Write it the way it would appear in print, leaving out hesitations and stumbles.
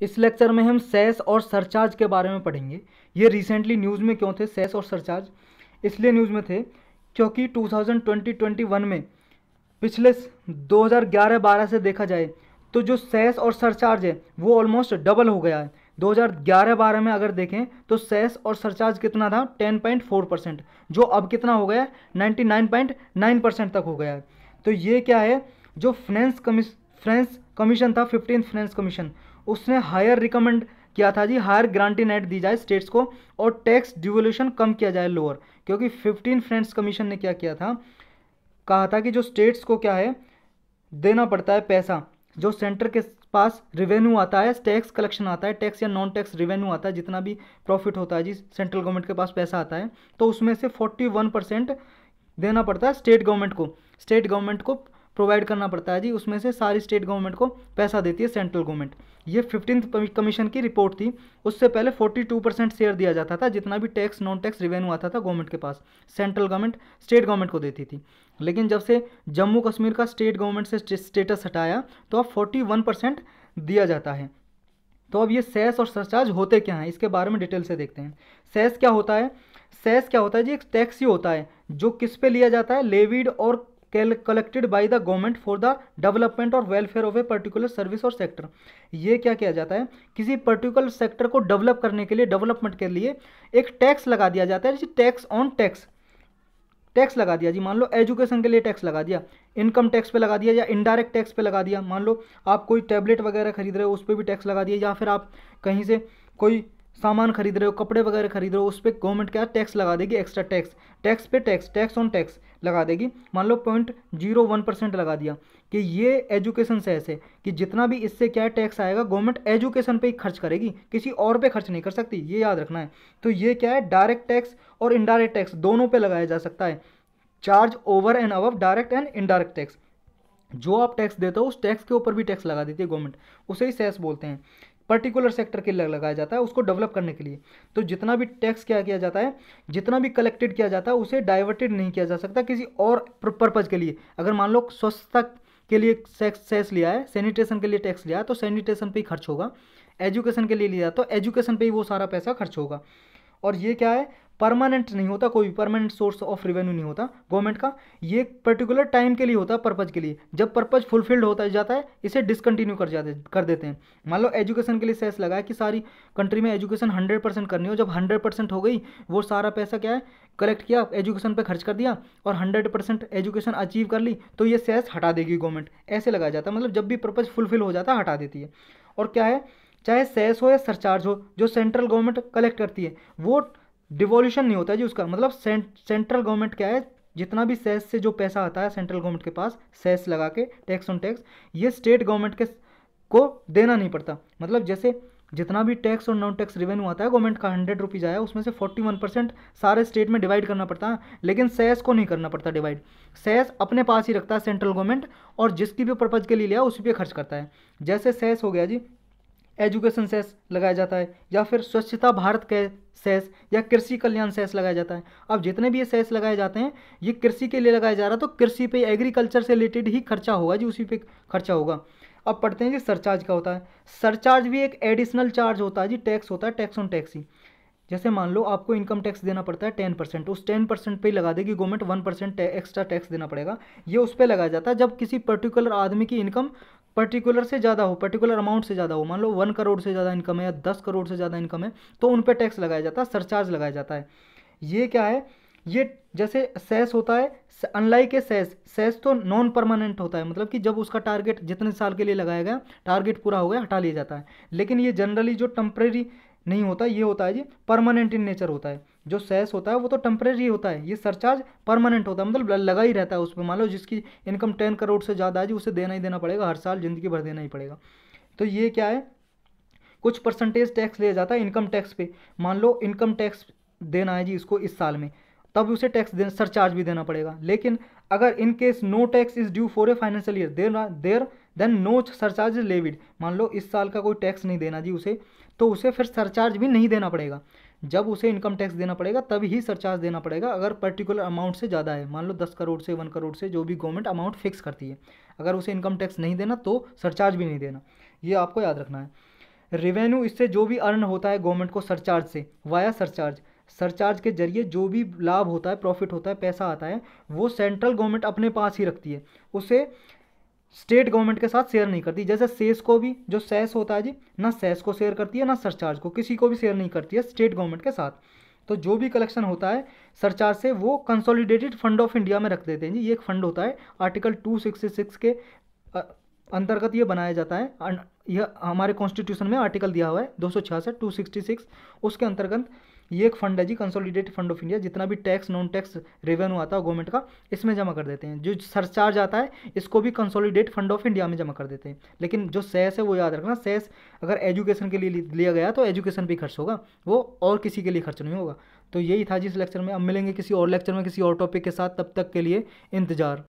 इस लेक्चर में हम सेस और सरचार्ज के बारे में पढ़ेंगे। ये रिसेंटली न्यूज़ में क्यों थे सेस और सरचार्ज? इसलिए न्यूज़ में थे क्योंकि 2020-21 में पिछले 2011-12 से देखा जाए तो जो सेस और सरचार्ज है वो ऑलमोस्ट डबल हो गया है। 2011-12 में अगर देखें तो सेस और सरचार्ज कितना था 10.4%, जो अब कितना हो गया है 99.9% तक हो गया है। तो ये क्या है, जो फ्रांस कमीशन था 15th फ्रांस कमीशन, उसने हायर रिकमेंड किया था जी, हायर ग्रांटी नेट दी जाए स्टेट्स को और टैक्स डिवोल्यूशन कम किया जाए लोअर। क्योंकि 15 फ्रांस कमीशन ने क्या किया था, कहा था कि जो स्टेट्स को क्या है देना पड़ता है पैसा, जो सेंटर के पास रेवेन्यू आता है, टैक्स कलेक्शन आता है, टैक्स या नॉन टैक्स रेवेन्यू आता है, जितना भी प्रॉफिट होता है जी, सेंट्रल गवर्नमेंट के पास पैसा आता है, तो उसमें से 41% देना पड़ता है स्टेट गवर्नमेंट को प्रोवाइड करना पड़ता है जी। उसमें से सारी स्टेट गवर्नमेंट को पैसा देती है सेंट्रल गवर्नमेंट। ये 15th कमीशन की रिपोर्ट थी। उससे पहले 42% शेयर दिया जाता था, जितना भी टैक्स नॉन टैक्स रेवेन्यू आता था गवर्नमेंट के पास, सेंट्रल गवर्नमेंट स्टेट गवर्नमेंट को देती थी। लेकिन जब से जम्मू कश्मीर का स्टेट गवर्नमेंट से स्टेटस हटाया तो अब 41% दिया जाता है। तो अब ये सेस और सरचार्ज होते क्या हैं, इसके बारे में डिटेल से देखते हैं। सेस क्या होता है? सेस क्या होता है जी, एक टैक्स ही होता है जो किस पे लिया जाता है, लेविड और collected by the government for the development और welfare of a particular service और सेक्टर। ये क्या किया जाता है, किसी पर्टिकुलर सेक्टर को डेवलप करने के लिए, डेवलपमेंट के लिए एक टैक्स लगा दिया जाता है, जैसे टैक्स ऑन टैक्स लगा दिया जी। मान लो एजुकेशन के लिए टैक्स लगा दिया, इनकम टैक्स पे लगा दिया, या इनडायरेक्ट टैक्स पे लगा दिया। मान लो आप कोई टैबलेट वगैरह खरीद रहे हो, उस पर भी टैक्स लगा दिया, या फिर आप कहीं से कोई सामान खरीद रहे हो, कपड़े वगैरह खरीद रहे हो, उस पर गवर्नमेंट क्या टैक्स लगा देगी, एक्स्ट्रा टैक्स पे टैक्स ऑन टैक्स लगा देगी। मान लो 0.01% लगा दिया कि ये एजुकेशन सेस है, कि जितना भी इससे क्या टैक्स आएगा गवर्नमेंट एजुकेशन पे ही खर्च करेगी, किसी और पे खर्च नहीं कर सकती, ये याद रखना है। तो ये क्या है, डायरेक्ट टैक्स और इनडायरेक्ट टैक्स दोनों पे लगाया जा सकता है। Charge over and above direct and indirect tax, जो आप टैक्स देते हो उस टैक्स के ऊपर भी टैक्स लगा देती है गवर्नमेंट, उसे ही सेस बोलते हैं। पर्टिकुलर सेक्टर के लिए लगाया जाता है उसको डेवलप करने के लिए। तो जितना भी टैक्स क्या किया जाता है, जितना भी कलेक्टेड किया जाता है, उसे डाइवर्टेड नहीं किया जा सकता किसी और पर्पज़ के लिए। अगर मान लो स्वच्छता के लिए सेस लिया है, सैनिटेशन के लिए टैक्स लिया है, तो सैनिटेशन पे ही खर्च होगा। एजुकेशन के लिए लिया तो एजुकेशन पे ही वो सारा पैसा खर्च होगा। और ये क्या है, परमानेंट नहीं होता, कोई परमानेंट सोर्स ऑफ रेवेन्यू नहीं होता गवर्नमेंट का। ये पर्टिकुलर टाइम के लिए होता है, पर्पज के लिए। जब पर्पज फुलफिल्ड होता जाता है इसे डिसकंटिन्यू कर देते हैं। मान लो एजुकेशन के लिए सेस लगा है कि सारी कंट्री में एजुकेशन 100% करनी हो, जब 100% हो गई वो सारा पैसा क्या है कलेक्ट किया, एजुकेशन पे खर्च कर दिया और 100% एजुकेशन अचीव कर ली, तो ये सेस हटा देगी गवर्नमेंट। ऐसे लगाया जाता है, मतलब जब भी पर्पज फुलफिल हो जाता है हटा देती है। और क्या है, चाहे सेस हो या सरचार्ज हो, जो सेंट्रल गवर्नमेंट कलेक्ट करती है वो डिवोल्यूशन नहीं होता जी उसका। मतलब सेंट्रल गवर्नमेंट क्या है, जितना भी सेस से जो पैसा आता है सेंट्रल गवर्नमेंट के पास, सेस लगा के टैक्स ऑन टैक्स, ये स्टेट गवर्नमेंट के को देना नहीं पड़ता। मतलब जैसे जितना भी टैक्स और नॉन टैक्स रेवेन्यू आता है गवर्नमेंट का, 100 रुपीज़ आया, उसमें से 41% सारे स्टेट में डिवाइड करना पड़ता है, लेकिन सेस को नहीं करना पड़ता डिवाइड। सेस अपने पास ही रखता है सेंट्रल गवर्नमेंट, और जिसकी भी पर्पज़ के लिए लिया उसी पे खर्च करता है। जैसे सेस हो गया जी, एजुकेशन सेस लगाया जाता है, या फिर स्वच्छता भारत के सेस, या कृषि कल्याण सेस लगाया जाता है। अब जितने भी ये सेस लगाए जाते हैं ये कृषि के लिए लगाया जा रहा है, तो कृषि पे, एग्रीकल्चर से रिलेटेड ही खर्चा होगा जी, उसी पे खर्चा होगा। अब पढ़ते हैं जी सरचार्ज क्या होता है। सरचार्ज भी एक एडिशनल चार्ज होता है जी, टैक्स होता है, टैक्स ऑन टैक्स ही। जैसे मान लो आपको इनकम टैक्स देना पड़ता है 10%, उस 10% पे ही लगा देगी गवर्नमेंट 1% एक्स्ट्रा टैक्स देना पड़ेगा। ये उस पर लगाया जाता है जब किसी पर्टिकुलर आदमी की इनकम पर्टिकुलर से ज़्यादा हो, पर्टिकुलर अमाउंट से ज़्यादा हो। मान लो 1 करोड़ से ज़्यादा इनकम है या 10 करोड़ से ज़्यादा इनकम है, तो उन पर टैक्स लगाया जाता है, सरचार्ज लगाया जाता है। ये क्या है, ये जैसे सेस होता है, अनलाइक ए सेस तो नॉन परमानेंट होता है, मतलब कि जब उसका टारगेट जितने साल के लिए लगाया गया, टारगेट पूरा हो गया, हटा लिया जाता है। लेकिन ये जनरली जो टेम्परेरी नहीं होता, ये होता है जी परमानेंट इन नेचर होता है। जो सेस होता है वो तो टेम्परेरी होता है, ये सरचार्ज परमानेंट होता है, मतलब लगा ही रहता है उस पर। मान लो जिसकी इनकम 10 करोड़ से ज़्यादा है जी, उसे देना ही देना पड़ेगा, हर साल ज़िंदगी भर देना ही पड़ेगा। तो ये क्या है, कुछ परसेंटेज टैक्स लिया जाता है इनकम टैक्स पे। मान लो इनकम टैक्स देना है जी इसको इस साल में, तब उसे टैक्स सरचार्ज भी देना पड़ेगा। लेकिन अगर in case no tax is due for a financial year then no surcharge is levied. मान लो इस साल का कोई टैक्स नहीं देना जी उसे, तो उसे फिर सरचार्ज भी नहीं देना पड़ेगा। जब उसे इनकम टैक्स देना पड़ेगा तब ही सरचार्ज देना पड़ेगा, अगर पर्टिकुलर अमाउंट से ज़्यादा है। मान लो 10 करोड़ से 1 करोड़ से, जो भी गवर्नमेंट अमाउंट फिक्स करती है, अगर उसे इनकम टैक्स नहीं देना तो सरचार्ज भी नहीं देना। ये आपको याद रखना है। रेवेन्यू इससे जो भी अर्न होता है गवर्नमेंट को सरचार्ज से, वाया सरचार्ज, सरचार्ज के जरिए जो भी लाभ होता है, प्रॉफिट होता है, पैसा आता है, वो सेंट्रल गवर्नमेंट अपने पास ही रखती है, उसे स्टेट गवर्नमेंट के साथ शेयर नहीं करती। जैसे सेस को भी, जो सेस होता है जी, ना सेस को शेयर करती है ना सरचार्ज को, किसी को भी शेयर नहीं करती है स्टेट गवर्नमेंट के साथ। तो जो भी कलेक्शन होता है सरचार्ज से वो कंसोलिडेटेड फंड ऑफ इंडिया में रख देते हैं जी। ये एक फंड होता है, आर्टिकल 266 के अंतर्गत ये बनाया जाता है। यह हमारे कॉन्स्टिट्यूशन में आर्टिकल दिया हुआ है 266, 266, उसके अंतर्गत ये एक फंड है जी, कंसोलिडेटेड फंड ऑफ इंडिया। जितना भी टैक्स, नॉन टैक्स रेवेन्यू आता है गवर्नमेंट का, इसमें जमा कर देते हैं। जो सरचार्ज आता है इसको भी कंसोलिडेट फंड ऑफ इंडिया में जमा कर देते हैं। लेकिन जो सेस है वो याद रखना, सेस अगर एजुकेशन के लिए लिया गया तो एजुकेशन पे खर्च होगा, वो और किसी के लिए खर्च नहीं होगा। तो यही था जिस लेक्चर में। अब मिलेंगे किसी और लेक्चर में किसी और टॉपिक के साथ, तब तक के लिए इंतज़ार।